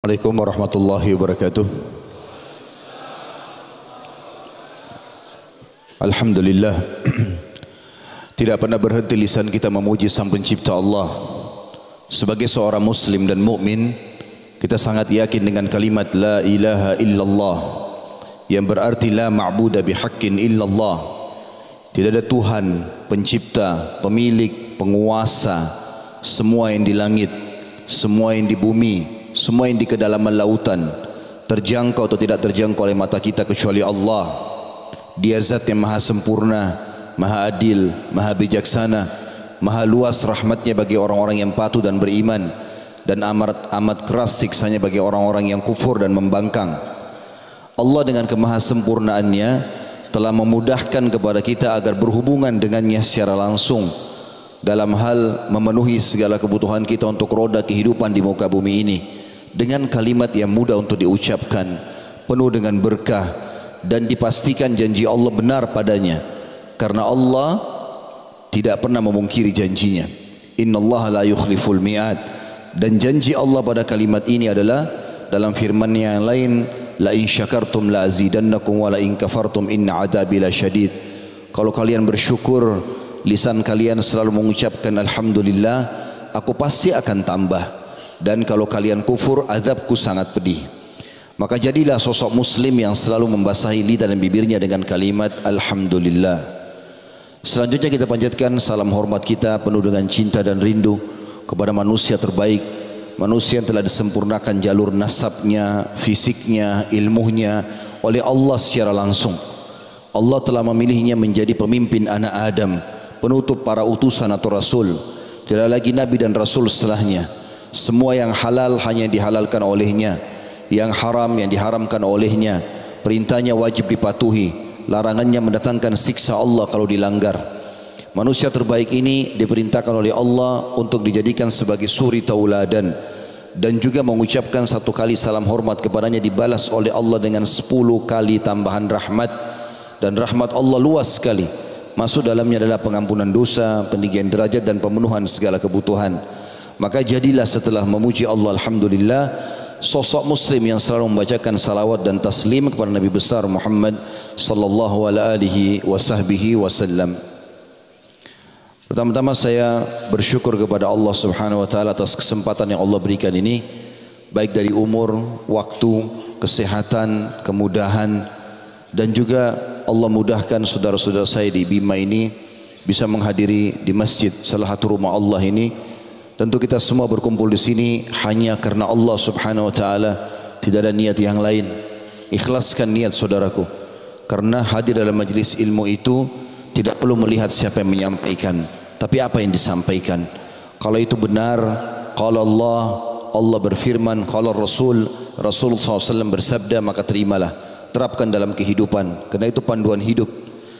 Assalamualaikum warahmatullahi wabarakatuh. Alhamdulillah, tidak pernah berhenti lisan kita memuji Sang Pencipta Allah. Sebagai seorang muslim dan mukmin, kita sangat yakin dengan kalimat la ilaha illallah, yang berarti la ma'budu bihaqqin illallah. Tidak ada Tuhan, pencipta, pemilik, penguasa semua yang di langit, semua yang di bumi, semua yang di kedalaman lautan, terjangkau atau tidak terjangkau oleh mata kita kecuali Allah. Dia zat yang maha sempurna, maha adil, maha bijaksana, maha luas rahmatnya bagi orang-orang yang patuh dan beriman, dan amat keras siksanya bagi orang-orang yang kufur dan membangkang. Allah dengan kemahasempurnaannya telah memudahkan kepada kita agar berhubungan dengannya secara langsung dalam hal memenuhi segala kebutuhan kita untuk roda kehidupan di muka bumi ini dengan kalimat yang mudah untuk diucapkan, penuh dengan berkah, dan dipastikan janji Allah benar padanya, karena Allah tidak pernah memungkiri janjinya. Innallaha la yukhliful mi'ad. Dan janji Allah pada kalimat ini adalah dalam firman-Nya yang lain, la in syakartum la azidannakum wa la in kafartum inna adzabi lasyadid. Kalau kalian bersyukur, lisan kalian selalu mengucapkan alhamdulillah, aku pasti akan tambah. Dan kalau kalian kufur, azabku sangat pedih. Maka jadilah sosok muslim yang selalu membasahi lidah dan bibirnya dengan kalimat alhamdulillah. Selanjutnya kita panjatkan salam hormat kita penuh dengan cinta dan rindu kepada manusia terbaik, manusia yang telah disempurnakan jalur nasabnya, fisiknya, ilmunya oleh Allah secara langsung. Allah telah memilihnya menjadi pemimpin anak Adam, penutup para utusan atau rasul. Tidak lagi nabi dan rasul setelahnya. Semua yang halal hanya dihalalkan olehnya, yang haram yang diharamkan olehnya. Perintahnya wajib dipatuhi, larangannya mendatangkan siksa Allah kalau dilanggar. Manusia terbaik ini diperintahkan oleh Allah untuk dijadikan sebagai suri tauladan, dan juga mengucapkan satu kali salam hormat kepadanya dibalas oleh Allah dengan 10 kali tambahan rahmat. Dan rahmat Allah luas sekali, masuk dalamnya adalah pengampunan dosa, peninggian derajat, dan pemenuhan segala kebutuhan. Maka jadilah setelah memuji Allah alhamdulillah, sosok muslim yang selalu membacakan salawat dan taslim kepada Nabi besar Muhammad sallallahu alaihi wasallam. Pertama-tama saya bersyukur kepada Allah Subhanahu wa taala atas kesempatan yang Allah berikan ini, baik dari umur, waktu, kesehatan, kemudahan, dan juga Allah mudahkan saudara-saudara saya di Bima ini bisa menghadiri di masjid salah satu rumah Allah ini. Tentu kita semua berkumpul di sini hanya karena Allah Subhanahu wa taala, tidak ada niat yang lain. Ikhlaskan niat saudaraku, karena hadir dalam majlis ilmu itu tidak perlu melihat siapa yang menyampaikan, tapi apa yang disampaikan. Kalau itu benar, qala Allah, Allah berfirman, qala Rasul, Rasulullah SAW bersabda, maka terimalah, terapkan dalam kehidupan, karena itu panduan hidup.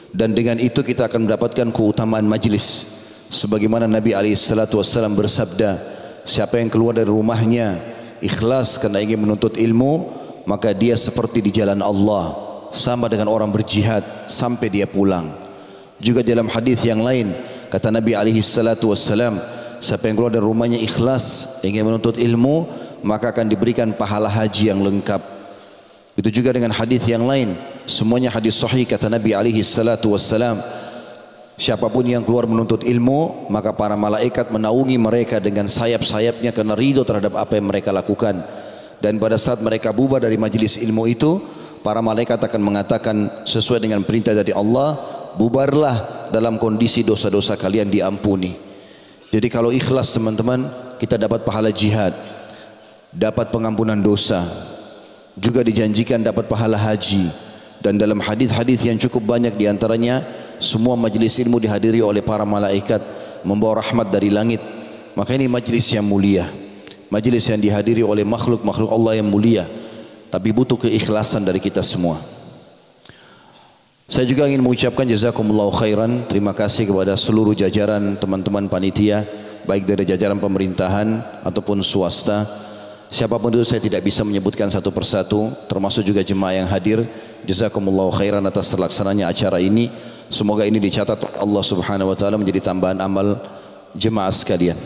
Dan dengan itu kita akan mendapatkan keutamaan majlis. Sebagaimana Nabi SAW bersabda, siapa yang keluar dari rumahnya ikhlas karena ingin menuntut ilmu, maka dia seperti di jalan Allah, sama dengan orang berjihad sampai dia pulang. Juga dalam hadis yang lain kata Nabi SAW, siapa yang keluar dari rumahnya ikhlas ingin menuntut ilmu, maka akan diberikan pahala haji yang lengkap. Itu juga dengan hadis yang lain, semuanya hadis sahih kata Nabi SAW, siapapun yang keluar menuntut ilmu, maka para malaikat menaungi mereka dengan sayap-sayapnya karena ridho terhadap apa yang mereka lakukan. Dan pada saat mereka bubar dari majlis ilmu itu, para malaikat akan mengatakan sesuai dengan perintah dari Allah, bubarlah dalam kondisi dosa-dosa kalian diampuni. Jadi kalau ikhlas teman-teman, kita dapat pahala jihad, dapat pengampunan dosa, juga dijanjikan dapat pahala haji. Dan dalam hadis-hadis yang cukup banyak diantaranya, semua majlis ilmu dihadiri oleh para malaikat membawa rahmat dari langit. Maka ini majlis yang mulia, majlis yang dihadiri oleh makhluk-makhluk Allah yang mulia, tapi butuh keikhlasan dari kita semua. Saya juga ingin mengucapkan jazakumullahu khairan, terima kasih kepada seluruh jajaran teman-teman panitia, baik dari jajaran pemerintahan ataupun swasta. Siapapun itu saya tidak bisa menyebutkan satu persatu, termasuk juga jemaah yang hadir. Jazakumullahu khairan atas terlaksananya acara ini. Semoga ini dicatat Allah Subhanahu wa taala menjadi tambahan amal jemaah sekalian.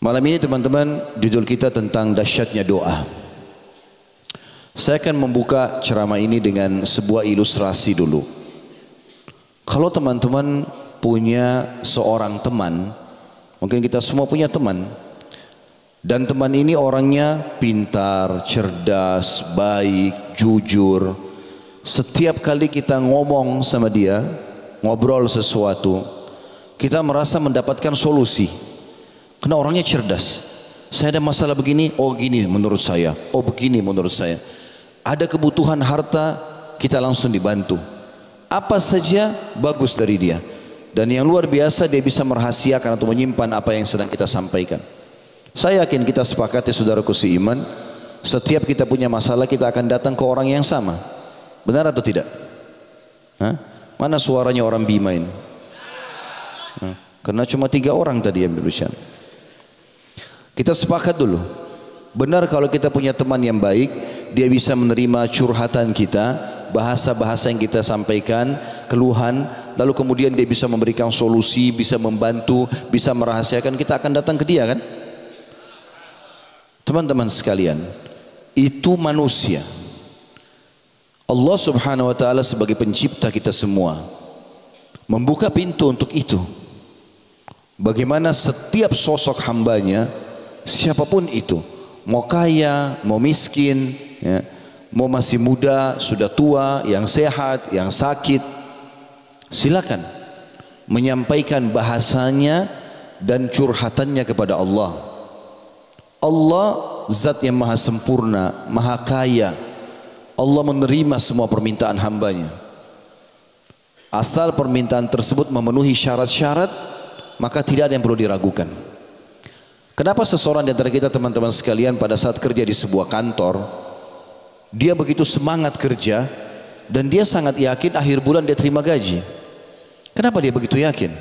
Malam ini teman-teman, judul kita tentang dahsyatnya doa. Saya akan membuka ceramah ini dengan sebuah ilustrasi dulu. Kalau teman-teman punya seorang teman, mungkin kita semua punya teman, dan teman ini orangnya pintar, cerdas, baik, jujur. Setiap kali kita ngomong sama dia, ngobrol sesuatu, kita merasa mendapatkan solusi. Karena orangnya cerdas. Saya ada masalah begini, oh gini menurut saya, oh begini menurut saya. Ada kebutuhan harta, kita langsung dibantu. Apa saja bagus dari dia. Dan yang luar biasa, dia bisa merahasiakan atau menyimpan apa yang sedang kita sampaikan. Saya yakin kita sepakati, saudaraku seiman, setiap kita punya masalah, kita akan datang ke orang yang sama. Benar atau tidak? Hah? Mana suaranya orang Bima ini? Karena cuma 3 orang tadi yang berbicara. Kita sepakat dulu. Benar kalau kita punya teman yang baik, dia bisa menerima curhatan kita, bahasa-bahasa yang kita sampaikan, keluhan, lalu kemudian dia bisa memberikan solusi, bisa membantu, bisa merahasiakan, kita akan datang ke dia kan? Teman-teman sekalian, itu manusia. Allah Subhanahu wa taala sebagai pencipta kita semua membuka pintu untuk itu. Bagaimana setiap sosok hambanya, siapapun itu, mau kaya, mau miskin, ya, mau masih muda, sudah tua, yang sehat, yang sakit, silakan menyampaikan bahasanya dan curhatannya kepada Allah. Allah zat yang maha sempurna, maha kaya. Allah menerima semua permintaan hambanya. Asal permintaan tersebut memenuhi syarat-syarat, maka tidak ada yang perlu diragukan. Kenapa seseorang di antara kita teman-teman sekalian pada saat kerja di sebuah kantor, dia begitu semangat kerja dan dia sangat yakin akhir bulan dia terima gaji? Kenapa dia begitu yakin?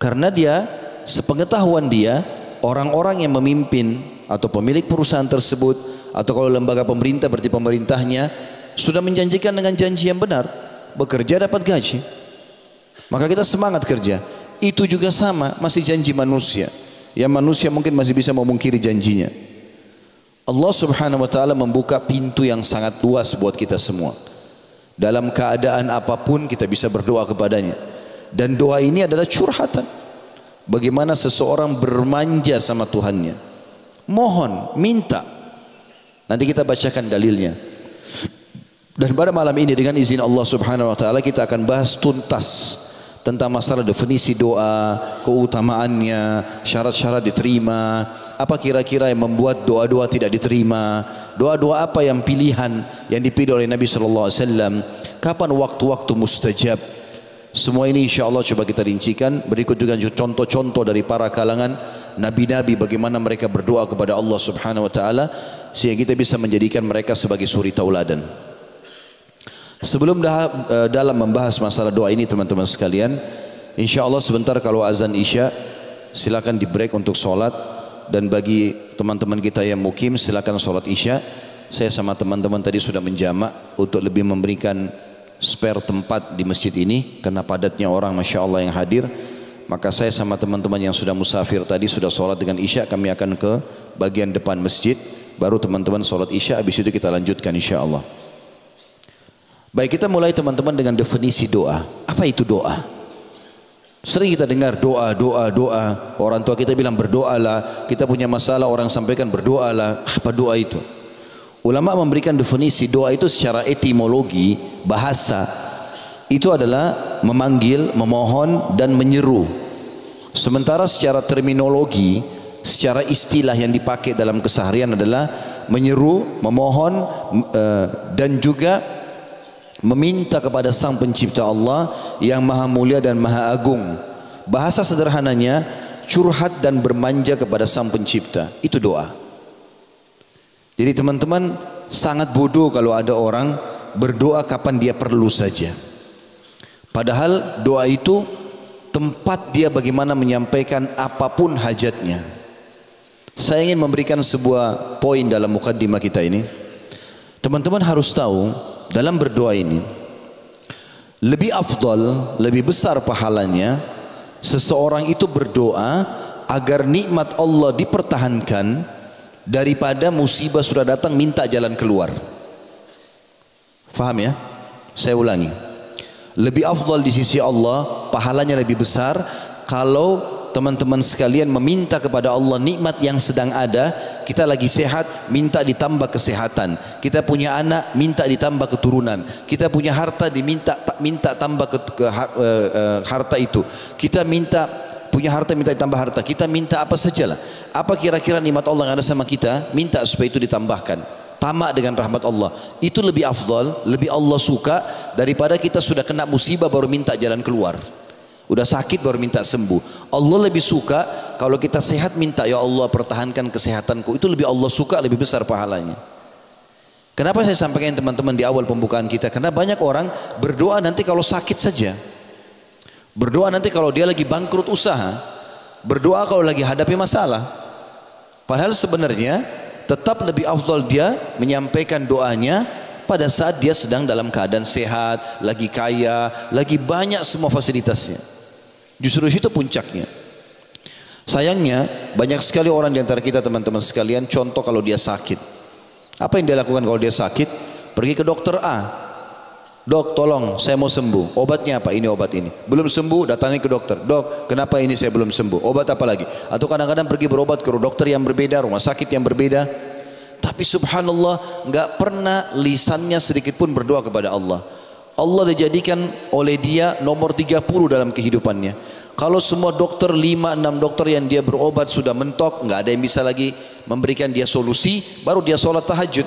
Karena dia, sepengetahuan dia, orang-orang yang memimpin atau pemilik perusahaan tersebut, atau kalau lembaga pemerintah berarti pemerintahnya, sudah menjanjikan dengan janji yang benar, bekerja dapat gaji. Maka kita semangat kerja. Itu juga sama, masih janji manusia. Yang manusia mungkin masih bisa memungkiri janjinya. Allah Subhanahu wa taala membuka pintu yang sangat luas buat kita semua. Dalam keadaan apapun kita bisa berdoa kepadanya. Dan doa ini adalah curhatan. Bagaimana seseorang bermanja sama Tuhannya. Mohon, minta. Nanti kita bacakan dalilnya. Dan pada malam ini dengan izin Allah Subhanahu wa taala kita akan bahas tuntas tentang masalah definisi doa, keutamaannya, syarat-syarat diterima, apa kira-kira yang membuat doa-doa tidak diterima, doa-doa apa yang pilihan yang dipilih oleh Nabi SAW, kapan waktu-waktu mustajab. Semua ini insya Allah coba kita rincikan. Berikut juga contoh-contoh dari para kalangan nabi-nabi, bagaimana mereka berdoa kepada Allah Subhanahu wa taala sehingga kita bisa menjadikan mereka sebagai suri tauladan. Sebelum dalam membahas masalah doa ini teman-teman sekalian, insya Allah sebentar kalau azan isya silakan di break untuk sholat. Dan bagi teman-teman kita yang mukim silakan sholat isya. Saya sama teman-teman tadi sudah menjamak untuk lebih memberikan spare tempat di masjid ini karena padatnya orang masya Allah yang hadir. Maka saya sama teman-teman yang sudah musafir tadi sudah sholat dengan isya, kami akan ke bagian depan masjid, baru teman-teman sholat isya, habis itu kita lanjutkan insya Allah. Baik, kita mulai teman-teman dengan definisi doa. Apa itu doa? Sering kita dengar doa, doa, doa. Orang tua kita bilang berdoalah. Kita punya masalah, orang sampaikan berdoalah. Apa doa itu? Ulama memberikan definisi doa itu secara etimologi, bahasa. Itu adalah memanggil, memohon dan menyeru. Sementara secara terminologi, secara istilah yang dipakai dalam keseharian adalah menyeru, memohon dan juga meminta kepada Sang Pencipta Allah yang maha mulia dan maha agung. Bahasa sederhananya curhat dan bermanja kepada Sang Pencipta. Itu doa. Jadi teman-teman, sangat bodoh kalau ada orang berdoa kapan dia perlu saja. Padahal doa itu tempat dia bagaimana menyampaikan apapun hajatnya. Saya ingin memberikan sebuah poin dalam mukaddimah kita ini. Teman-teman harus tahu, dalam berdoa ini lebih afdal, lebih besar pahalanya seseorang itu berdoa agar nikmat Allah dipertahankan daripada musibah sudah datang minta jalan keluar. Faham ya? Saya ulangi. Lebih afdal di sisi Allah, pahalanya lebih besar kalau teman-teman sekalian meminta kepada Allah nikmat yang sedang ada. Kita lagi sehat, minta ditambah kesehatan. Kita punya anak, minta ditambah keturunan. Kita punya harta, minta tambah harta itu. Kita punya harta, minta ditambah harta. Kita minta apa sajalah. Apa kira-kira nikmat Allah yang ada sama kita, minta supaya itu ditambahkan. Tamak dengan rahmat Allah. Itu lebih afdal, lebih Allah suka daripada kita sudah kena musibah baru minta jalan keluar. Udah sakit baru minta sembuh. Allah lebih suka kalau kita sehat minta, ya Allah pertahankan kesehatanku. Itu lebih Allah suka, lebih besar pahalanya. Kenapa saya sampaikan teman-teman di awal pembukaan kita? Karena banyak orang berdoa nanti kalau sakit saja. Berdoa nanti kalau dia lagi bangkrut usaha. Berdoa kalau lagi hadapi masalah. Padahal sebenarnya tetap lebih afdal dia menyampaikan doanya pada saat dia sedang dalam keadaan sehat, lagi kaya, lagi banyak semua fasilitasnya. Justru itu puncaknya. Sayangnya banyak sekali orang di antara kita teman-teman sekalian, contoh kalau dia sakit. Apa yang dia lakukan kalau dia sakit? Pergi ke dokter A. Dok, tolong saya mau sembuh. Obatnya apa? Ini obat ini. Belum sembuh, datangi ke dokter. Dok, kenapa ini saya belum sembuh? Obat apa lagi? Atau kadang-kadang pergi berobat ke dokter yang berbeda, rumah sakit yang berbeda. Tapi subhanallah, enggak pernah lisannya sedikit pun berdoa kepada Allah. Allah dijadikan oleh dia nomor 30 dalam kehidupannya. Kalau semua dokter 5-6 dokter yang dia berobat sudah mentok, enggak ada yang bisa lagi memberikan dia solusi, baru dia sholat tahajud.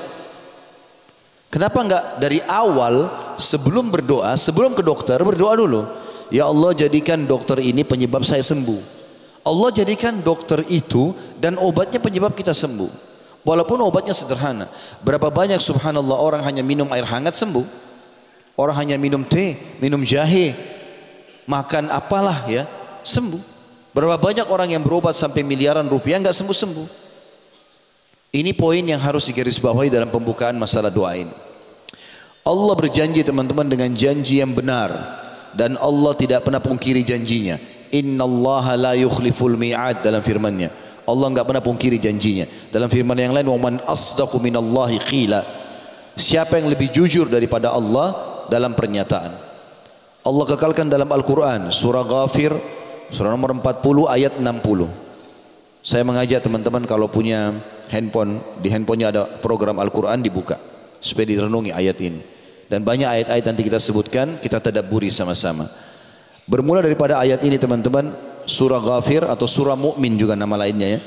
Kenapa enggak dari awal sebelum berdoa, sebelum ke dokter berdoa dulu. Ya Allah, jadikan dokter ini penyebab saya sembuh. Allah jadikan dokter itu dan obatnya penyebab kita sembuh. Walaupun obatnya sederhana. Berapa banyak subhanallah orang hanya minum air hangat sembuh. Orang hanya minum teh, minum jahe, makan apalah ya, sembuh. Berapa banyak orang yang berobat sampai miliaran rupiah enggak sembuh-sembuh. Ini poin yang harus digarisbawahi dalam pembukaan masalah doa ini. Allah berjanji teman-teman dengan janji yang benar, dan Allah tidak pernah pungkiri janjinya. Innallaha la yukhliful mi'ad dalam firman-Nya. Allah enggak pernah pungkiri janjinya. Dalam firman yang lain, wa man asdaqu minallahi qila. Siapa yang lebih jujur daripada Allah dalam pernyataan? Allah kekalkan dalam Al-Quran surah Ghafir surah nomor 40 ayat 60. Saya mengajak teman-teman kalau punya handphone, di handphonenya ada program Al-Quran, dibuka supaya direnungi ayat ini. Dan banyak ayat-ayat nanti kita sebutkan, kita tadabburi sama-sama. Bermula daripada ayat ini teman-teman, surah Ghafir atau surah Mu'min juga nama lainnya ya.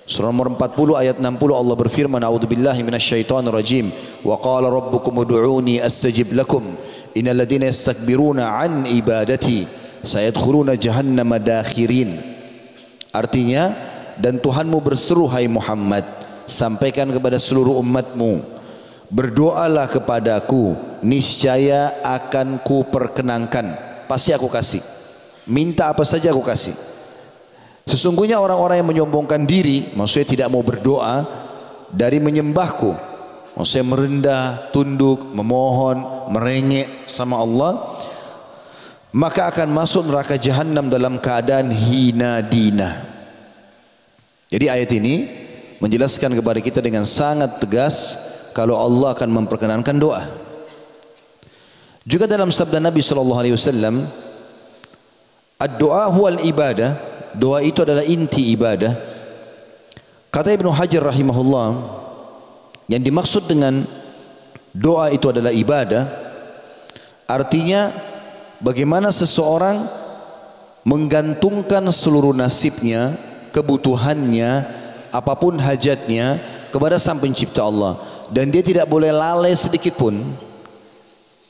Surah nomor 40 ayat 60 Allah berfirman, a'udzubillahi minasyaitonir rajim, wa qala rabbukum ud'uuni astajib lakum innal ladzina yastakbiruna an ibadati sayadkhuluna jahannama dakhirin. Artinya, dan Tuhanmu berseru hai Muhammad, sampaikan kepada seluruh umatmu, berdoalah kepadaku, niscaya akan ku perkenankan, pasti aku kasih. Minta apa saja aku kasih. Sesungguhnya orang-orang yang menyombongkan diri, maksudnya tidak mau berdoa, dari menyembahku, maksudnya merendah, tunduk, memohon, merengek sama Allah, maka akan masuk neraka jahanam dalam keadaan hina dina. Jadi ayat ini menjelaskan kepada kita dengan sangat tegas kalau Allah akan memperkenankan doa. Juga dalam sabda Nabi SAW, ad-doa huwal ibadah, doa itu adalah inti ibadah. Kata Ibnu Hajar rahimahullah, yang dimaksud dengan doa itu adalah ibadah, artinya bagaimana seseorang menggantungkan seluruh nasibnya, kebutuhannya, apapun hajatnya kepada Sang Pencipta Allah, dan dia tidak boleh lalai sedikit pun.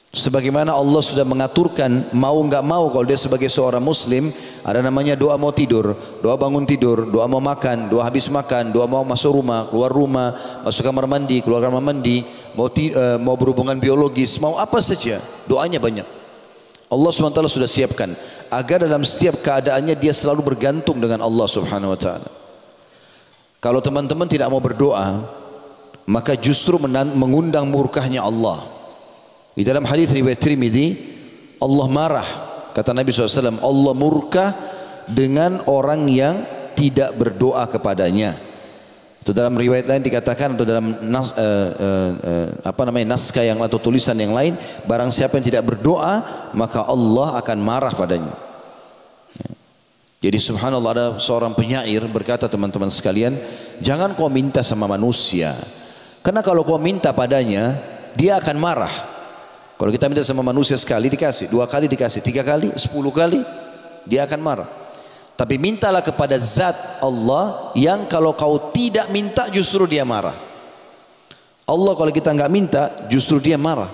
Sebagaimana Allah sudah mengaturkan, mau enggak mau kalau dia sebagai seorang muslim, ada namanya doa mau tidur, doa bangun tidur, doa mau makan, doa habis makan, doa mau masuk rumah, keluar rumah, masuk kamar mandi, keluar kamar mandi, mau berhubungan biologis, mau apa saja, doanya banyak. Allah SWT sudah siapkan agar dalam setiap keadaannya dia selalu bergantung dengan Allah Subhanahu wa taala. Kalau teman-teman tidak mau berdoa, maka justru mengundang murkahnya Allah. Di dalam hadis riwayat Tirmidzi, Allah marah, kata Nabi SAW, Allah murka dengan orang yang tidak berdoa kepadanya. Itu dalam riwayat lain dikatakan, atau dalam naskah yang atau tulisan yang lain, barang siapa yang tidak berdoa maka Allah akan marah padanya. Jadi subhanallah, ada seorang penyair berkata, teman-teman sekalian, jangan kau minta sama manusia, karena kalau kau minta padanya dia akan marah. Kalau kita minta sama manusia sekali dikasih, 2 kali dikasih, 3 kali, 10 kali, dia akan marah. Tapi mintalah kepada zat Allah yang kalau kau tidak minta justru dia marah. Allah kalau kita enggak minta justru dia marah.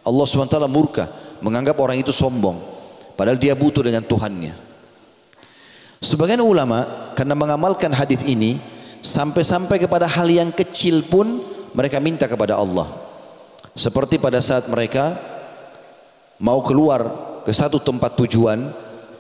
Allah SWT murka, menganggap orang itu sombong, padahal dia butuh dengan Tuhannya. Sebagian ulama karena mengamalkan hadis ini sampai-sampai kepada hal yang kecil pun mereka minta kepada Allah. Seperti pada saat mereka mau keluar ke satu tempat tujuan,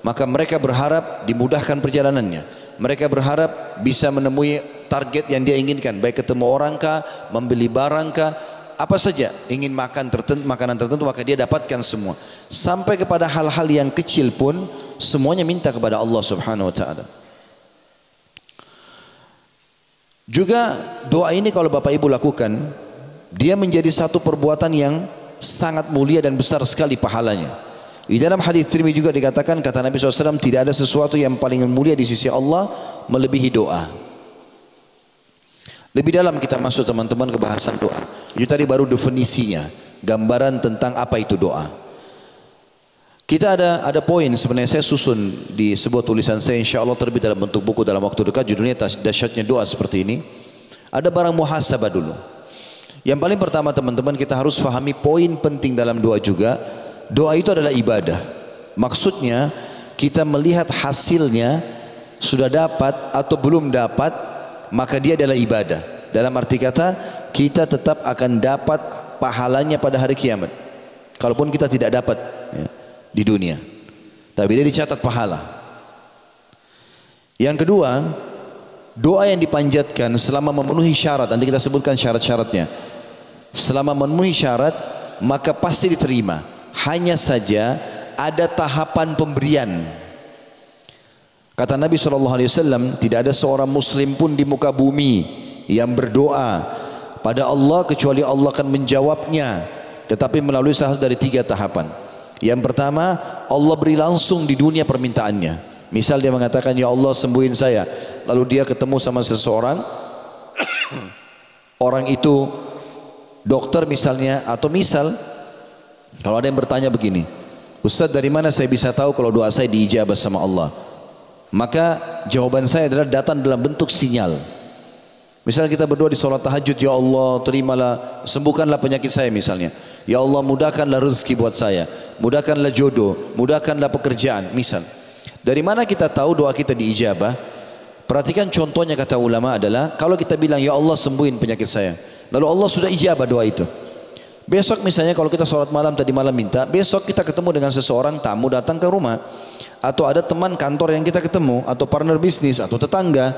maka mereka berharap dimudahkan perjalanannya. Mereka berharap bisa menemui target yang dia inginkan, baik ketemu orang kah, membeli barang kah, apa saja, ingin makan makanan tertentu, maka dia dapatkan semua. Sampai kepada hal-hal yang kecil pun semuanya minta kepada Allah Subhanahu wa taala. Juga doa ini kalau Bapak Ibu lakukan, dia menjadi satu perbuatan yang sangat mulia dan besar sekali pahalanya. Di dalam hadis Tirmidzi juga dikatakan, kata Nabi SAW, tidak ada sesuatu yang paling mulia di sisi Allah melebihi doa. Lebih dalam kita masuk teman-teman ke bahasan doa. Itu tadi baru definisinya, gambaran tentang apa itu doa. Kita ada poin sebenarnya saya susun di sebuah tulisan saya, insya Allah terbit dalam bentuk buku dalam waktu dekat, judulnya Dahsyatnya Doa seperti ini. Ada barang muhasabah dulu. Yang paling pertama teman-teman, kita harus fahami poin penting dalam doa juga. Doa itu adalah ibadah. Maksudnya kita melihat hasilnya sudah dapat atau belum dapat, maka dia adalah ibadah. Dalam arti kata, kita tetap akan dapat pahalanya pada hari kiamat, kalaupun kita tidak dapat di dunia, tapi dia dicatat pahala. Yang kedua, doa yang dipanjatkan selama memenuhi syarat, nanti kita sebutkan syarat-syaratnya. Selama memenuhi syarat maka pasti diterima. Hanya saja ada tahapan pemberian. Kata Nabi SAW, tidak ada seorang muslim pun di muka bumi yang berdoa pada Allah kecuali Allah akan menjawabnya, tetapi melalui salah satu dari 3 tahapan. Yang pertama, Allah beri langsung di dunia permintaannya. Misal dia mengatakan, ya Allah sembuhin saya, lalu dia ketemu sama seseorang, orang itu dokter misalnya, atau misal kalau ada yang bertanya begini, Ustaz, dari mana saya bisa tahu kalau doa saya diijabah sama Allah? Maka jawaban saya adalah datang dalam bentuk sinyal. Misalnya kita berdoa di sholat tahajud, ya Allah terimalah, sembuhkanlah penyakit saya misalnya. Ya Allah mudahkanlah rezeki buat saya, mudahkanlah jodoh, mudahkanlah pekerjaan misal. Dari mana kita tahu doa kita diijabah? Perhatikan contohnya, kata ulama adalah kalau kita bilang ya Allah sembuhin penyakit saya, lalu Allah sudah ijabah doa itu. Besok misalnya kalau kita sholat malam tadi malam minta, besok kita ketemu dengan seseorang tamu datang ke rumah, atau ada teman kantor yang kita ketemu, atau partner bisnis, atau tetangga,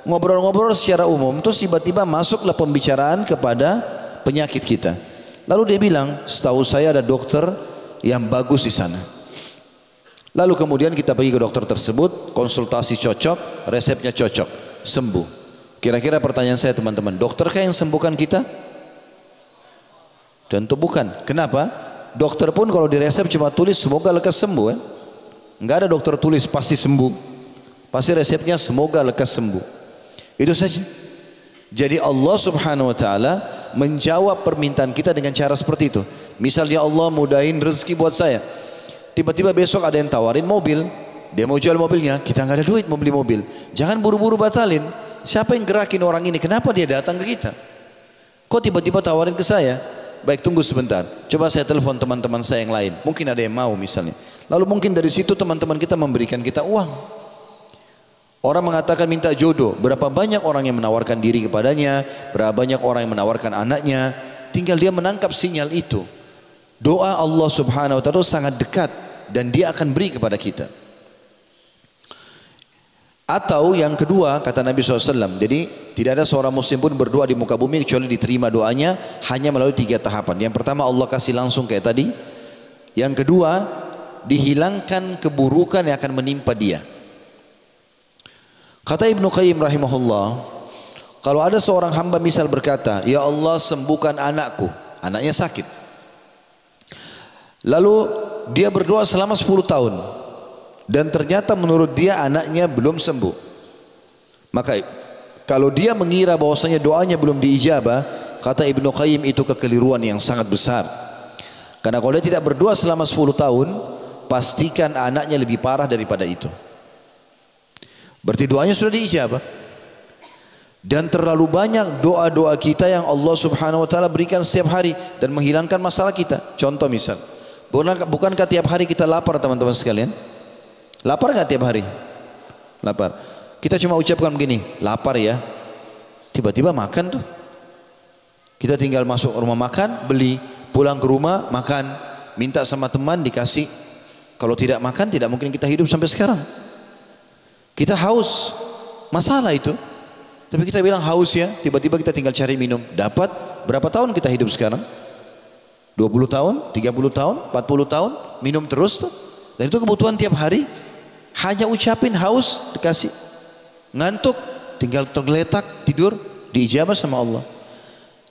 ngobrol-ngobrol secara umum, terus tiba-tiba masuklah pembicaraan kepada penyakit kita. Lalu dia bilang, setahu saya ada dokter yang bagus di sana. Lalu kemudian kita pergi ke dokter tersebut, konsultasi cocok, resepnya cocok, sembuh. Kira-kira pertanyaan saya teman-teman, dokterkah yang sembuhkan kita? Tentu bukan. Kenapa? Dokter pun kalau di resep cuma tulis semoga lekas sembuh, Enggak ada dokter tulis pasti sembuh. Pasti resepnya semoga lekas sembuh. Itu saja. Jadi Allah Subhanahu wa taala menjawab permintaan kita dengan cara seperti itu. Misal ya Allah mudahin rezeki buat saya. Tiba-tiba besok ada yang tawarin mobil, dia mau jual mobilnya, kita nggak ada duit mau beli mobil. Jangan buru-buru batalin. Siapa yang gerakin orang ini? Kenapa dia datang ke kita? Kok tiba-tiba tawarin ke saya? Baik, tunggu sebentar. Coba saya telepon teman-teman saya yang lain. Mungkin ada yang mau misalnya. Lalu mungkin dari situ teman-teman kita memberikan kita uang. Orang mengatakan minta jodoh. Berapa banyak orang yang menawarkan diri kepadanya. Berapa banyak orang yang menawarkan anaknya. Tinggal dia menangkap sinyal itu. Doa Allah Subhanahu wa ta'ala sangat dekat. Dan dia akan beri kepada kita. Atau yang kedua kata Nabi SAW, jadi tidak ada seorang muslim pun berdoa di muka bumi kecuali diterima doanya hanya melalui 3 tahapan. Yang pertama Allah kasih langsung kayak tadi. Yang kedua dihilangkan keburukan yang akan menimpa dia. Kata Ibnu Qayyim rahimahullah, kalau ada seorang hamba misal berkata, ya Allah sembuhkan anakku, anaknya sakit. Lalu dia berdoa selama 10 tahun dan ternyata menurut dia anaknya belum sembuh. Maka kalau dia mengira bahwasanya doanya belum diijabah, kata Ibnu Qayyim itu kekeliruan yang sangat besar. Karena kalau dia tidak berdoa selama 10 tahun, pastikan anaknya lebih parah daripada itu. Berarti doanya sudah diijabah. Dan terlalu banyak doa-doa kita yang Allah subhanahu wa ta'ala berikan setiap hari dan menghilangkan masalah kita. Contoh misal, bukankah tiap hari kita lapar teman-teman sekalian? Lapar nggak tiap hari? Lapar. Kita cuma ucapkan begini, lapar ya. Tiba-tiba makan tuh. Kita tinggal masuk rumah makan, beli, pulang ke rumah makan, minta sama teman dikasih. Kalau tidak makan tidak mungkin kita hidup sampai sekarang. Kita haus, masalah itu. Tapi kita bilang haus ya, tiba-tiba kita tinggal cari minum. Dapat, berapa tahun kita hidup sekarang? 20 tahun, 30 tahun, 40 tahun, minum terus tuh. Dan itu kebutuhan tiap hari. Hanya ucapin haus, dikasih. Ngantuk, tinggal tergeletak, tidur, diijabah sama Allah.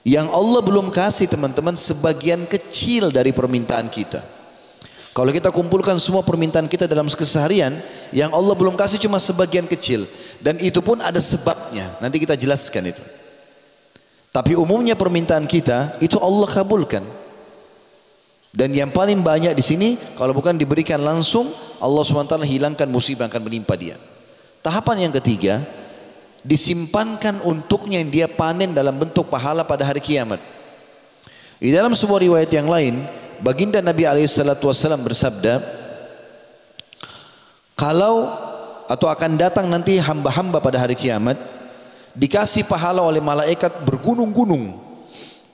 Yang Allah belum kasih teman-teman sebagian kecil dari permintaan kita. Kalau kita kumpulkan semua permintaan kita dalam keseharian, yang Allah belum kasih cuma sebagian kecil. Dan itu pun ada sebabnya. Nanti kita jelaskan itu. Tapi umumnya permintaan kita, itu Allah kabulkan. Dan yang paling banyak di sini, kalau bukan diberikan langsung, Allah SWT hilangkan musibah yang akan menimpa dia. Tahapan yang ketiga, disimpankan untuknya yang dia panen dalam bentuk pahala pada hari kiamat. Di dalam sebuah riwayat yang lain, baginda Nabi SAW bersabda, kalau atau akan datang nanti hamba-hamba pada hari kiamat, dikasih pahala oleh malaikat bergunung-gunung,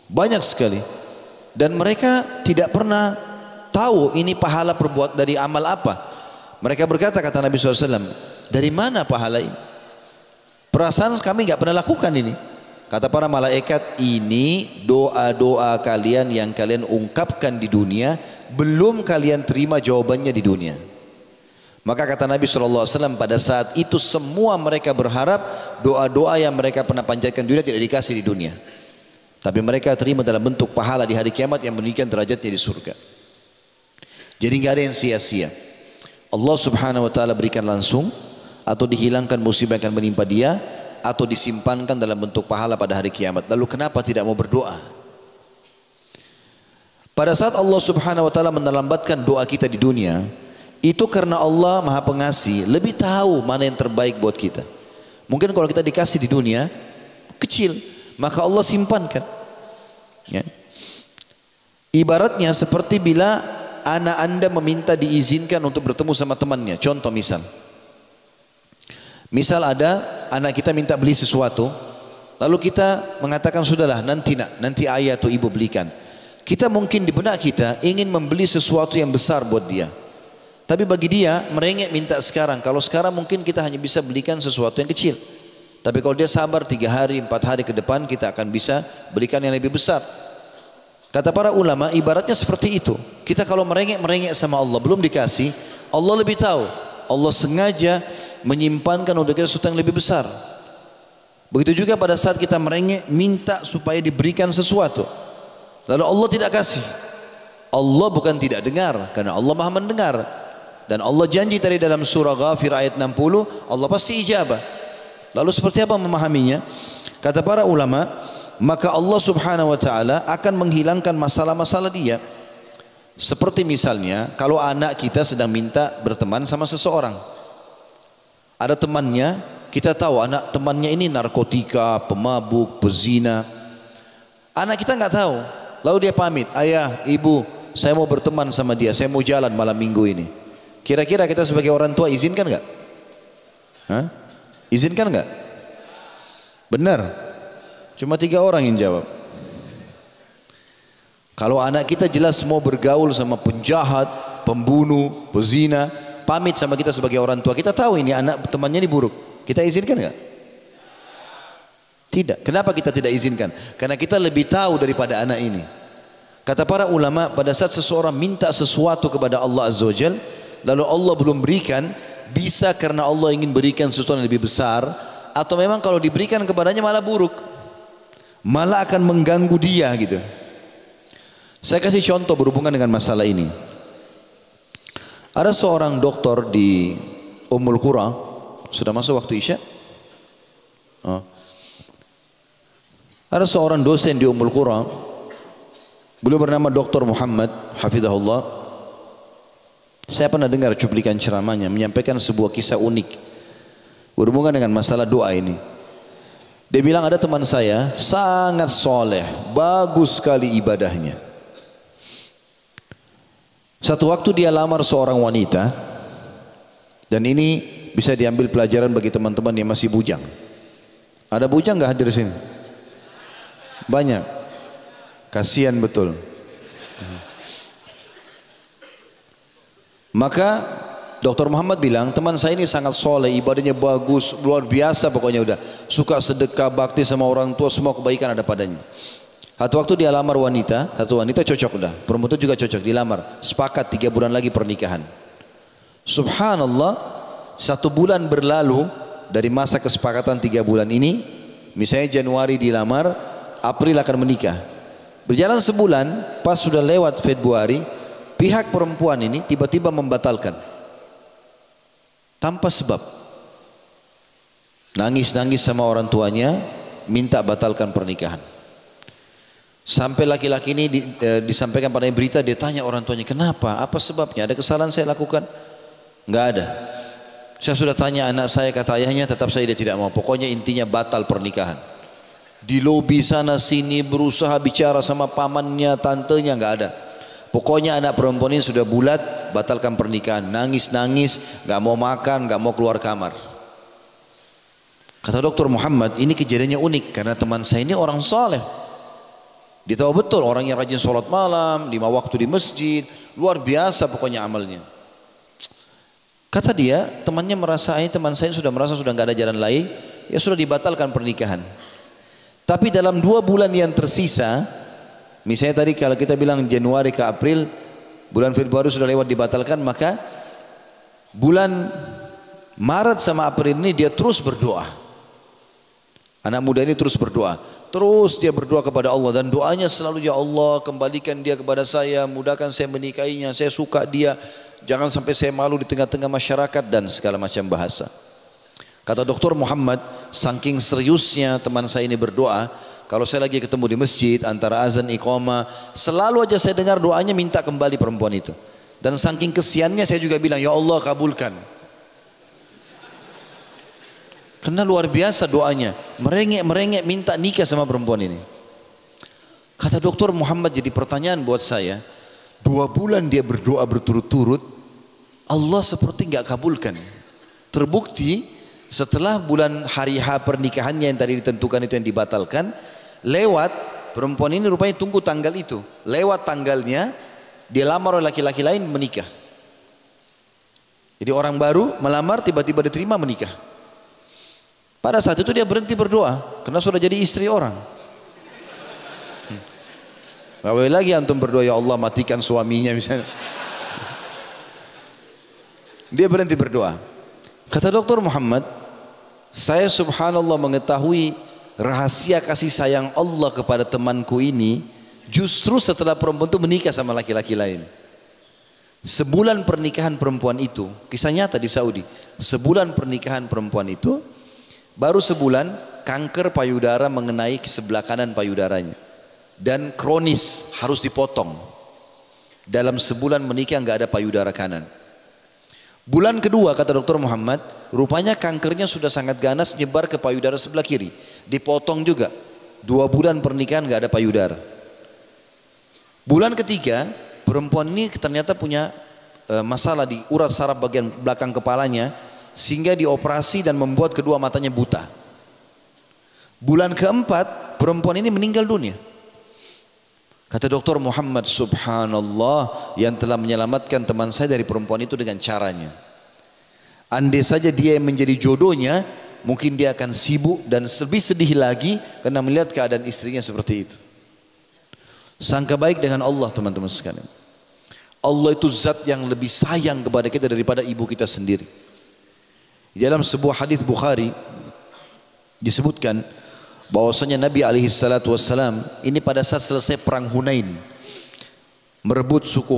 banyak sekali, dan mereka tidak pernah tahu ini pahala perbuat dari amal apa. Mereka berkata, kata Nabi SAW, dari mana pahala ini? Perasaan kami nggak pernah lakukan ini. Kata para malaikat, ini doa-doa kalian yang kalian ungkapkan di dunia, belum kalian terima jawabannya di dunia. Maka kata Nabi SAW, pada saat itu semua mereka berharap doa-doa yang mereka pernah panjatkan di dunia tidak dikasih di dunia. Tapi mereka terima dalam bentuk pahala di hari kiamat yang menunjukkan derajatnya di surga. Jadi nggak ada yang sia-sia. Allah subhanahu wa ta'ala berikan langsung, atau dihilangkan musibah yang akan menimpa dia, atau disimpankan dalam bentuk pahala pada hari kiamat. Lalu kenapa tidak mau berdoa? Pada saat Allah subhanahu wa ta'ala menelambatkan doa kita di dunia, itu karena Allah maha pengasih, lebih tahu mana yang terbaik buat kita. Mungkin kalau kita dikasih di dunia kecil, maka Allah simpankan ya. Ibaratnya seperti bila anak anda meminta diizinkan untuk bertemu sama temannya. Contoh misal ada anak kita minta beli sesuatu, lalu kita mengatakan sudahlah nanti ayah atau ibu belikan. Kita mungkin di benak kita ingin membeli sesuatu yang besar buat dia, tapi bagi dia merengek minta sekarang. Kalau sekarang mungkin kita hanya bisa belikan sesuatu yang kecil, tapi kalau dia sabar 3 hari 4 hari ke depan, kita akan bisa belikan yang lebih besar. Kata para ulama, ibaratnya seperti itu. Kita kalau merengek sama Allah belum dikasih, Allah lebih tahu. Allah sengaja menyimpankan untuk kita sesuatu yang lebih besar. Begitu juga pada saat kita merengek minta supaya diberikan sesuatu, lalu Allah tidak kasih. Allah bukan tidak dengar, karena Allah maha mendengar. Dan Allah janji tadi dalam surah Ghafir ayat 60, Allah pasti ijabah. Lalu seperti apa memahaminya? Kata para ulama, maka Allah subhanahu wa ta'ala akan menghilangkan masalah-masalah dia. Seperti misalnya kalau anak kita sedang minta berteman sama seseorang, ada temannya, kita tahu anak temannya ini narkotika, pemabuk, pezina. Anak kita nggak tahu, lalu dia pamit, ayah, ibu, saya mau berteman sama dia, saya mau jalan malam minggu ini. Kira-kira kita sebagai orang tua izinkan nggak? Izinkan nggak? Benar, cuma 3 orang yang jawab. Kalau anak kita jelas mau bergaul sama penjahat, pembunuh, pezina, pamit sama kita sebagai orang tua, kita tahu ini anak temannya ini buruk, kita izinkan nggak? Tidak. Kenapa kita tidak izinkan? Karena kita lebih tahu daripada anak ini. Kata para ulama, pada saat seseorang minta sesuatu kepada Allah Azza wa Jalla, lalu Allah belum berikan, bisa karena Allah ingin berikan sesuatu yang lebih besar, atau memang kalau diberikan kepadanya malah buruk, malah akan mengganggu dia gitu. Saya kasih contoh berhubungan dengan masalah ini. Ada seorang dokter di Ummul Qura, sudah masuk waktu Isya? Oh. Ada seorang dosen di Ummul Qura, beliau bernama Dr. Muhammad Hafizahullah. Saya pernah dengar cuplikan ceramahnya menyampaikan sebuah kisah unik berhubungan dengan masalah doa ini. Dia bilang ada teman saya sangat soleh, bagus sekali ibadahnya. Satu waktu dia lamar seorang wanita, dan ini bisa diambil pelajaran bagi teman-teman yang masih bujang. Ada bujang nggak hadir sini? Banyak. Kasihan betul. Maka Dr. Muhammad bilang, teman saya ini sangat soleh, ibadahnya bagus, luar biasa pokoknya udah. Suka sedekah, bakti sama orang tua, semua kebaikan ada padanya. Satu waktu dia lamar wanita, satu wanita cocok udah. Perempuan itu juga cocok, dilamar. Sepakat 3 bulan lagi pernikahan. Subhanallah, 1 bulan berlalu dari masa kesepakatan 3 bulan ini. Misalnya Januari dilamar, April akan menikah. Berjalan sebulan, pas sudah lewat Februari, pihak perempuan ini tiba-tiba membatalkan. Tanpa sebab. Nangis-nangis sama orang tuanya, minta batalkan pernikahan. Sampai laki-laki ini disampaikan pada berita, dia tanya orang tuanya, kenapa? Apa sebabnya? Ada kesalahan saya lakukan? Enggak ada. Saya sudah tanya anak saya, kata ayahnya, tetap saya dia tidak mau. Pokoknya intinya batal pernikahan. Di lobi sana sini berusaha bicara sama pamannya, tantenya, enggak ada. Pokoknya anak perempuan ini sudah bulat, batalkan pernikahan. Nangis-nangis, enggak mau makan, enggak mau keluar kamar. Kata Dr. Muhammad, ini kejadiannya unik karena teman saya ini orang soleh. Dia tahu betul orang yang rajin sholat malam, 5 waktu di masjid, luar biasa pokoknya amalnya. Kata dia, temannya merasa, teman saya sudah merasa sudah enggak ada jalan lain, ya sudah dibatalkan pernikahan. Tapi dalam 2 bulan yang tersisa, misalnya tadi kalau kita bilang Januari ke April, bulan Februari sudah lewat dibatalkan, maka bulan Maret sama April ini dia terus berdoa. Anak muda ini terus berdoa. Terus dia berdoa kepada Allah dan doanya selalu, ya Allah kembalikan dia kepada saya, mudahkan saya menikahinya, saya suka dia, jangan sampai saya malu di tengah-tengah masyarakat dan segala macam bahasa. Kata Dr. Muhammad, saking seriusnya teman saya ini berdoa, kalau saya lagi ketemu di masjid antara azan iqamah, selalu aja saya dengar doanya minta kembali perempuan itu. Dan saking kesiannya saya juga bilang, ya Allah kabulkan. Karena luar biasa doanya, merengek-merengek minta nikah sama perempuan ini. Kata Dr. Muhammad, jadi pertanyaan buat saya, 2 bulan dia berdoa berturut-turut, Allah seperti nggak kabulkan. Terbukti setelah bulan hari H pernikahannya yang tadi ditentukan itu yang dibatalkan, lewat perempuan ini rupanya tunggu tanggal itu, lewat tanggalnya dia lamar oleh laki-laki lain menikah. Jadi orang baru melamar tiba-tiba diterima menikah. Pada saat itu dia berhenti berdoa karena sudah jadi istri orang. Gak boleh lagi antum berdoa, ya Allah matikan suaminya misalnya. Dia berhenti berdoa. Kata Dr. Muhammad, saya subhanallah mengetahui rahasia kasih sayang Allah kepada temanku ini justru setelah perempuan itu menikah sama laki-laki lain. Sebulan pernikahan perempuan itu, kisah nyata di Saudi, sebulan pernikahan perempuan itu, baru sebulan kanker payudara mengenai sebelah kanan payudaranya dan kronis harus dipotong. Dalam sebulan menikah nggak ada payudara kanan. Bulan kedua kata Dr. Muhammad, rupanya kankernya sudah sangat ganas nyebar ke payudara sebelah kiri. Dipotong juga. 2 bulan pernikahan nggak ada payudara. Bulan ketiga, perempuan ini ternyata punya masalah di urat saraf bagian belakang kepalanya, sehingga dioperasi dan membuat kedua matanya buta. Bulan keempat, perempuan ini meninggal dunia. Kata Dr. Muhammad, subhanallah, yang telah menyelamatkan teman saya dari perempuan itu dengan caranya. Andai saja dia yang menjadi jodohnya, mungkin dia akan sibuk dan lebih sedih lagi karena melihat keadaan istrinya seperti itu. Sangka baik dengan Allah teman-teman sekalian. Allah itu zat yang lebih sayang kepada kita daripada ibu kita sendiri. Di dalam sebuah hadis Bukhari disebutkan bahwasanya Nabi alaihi salatu wasallam ini pada saat selesai perang Hunain merebut suku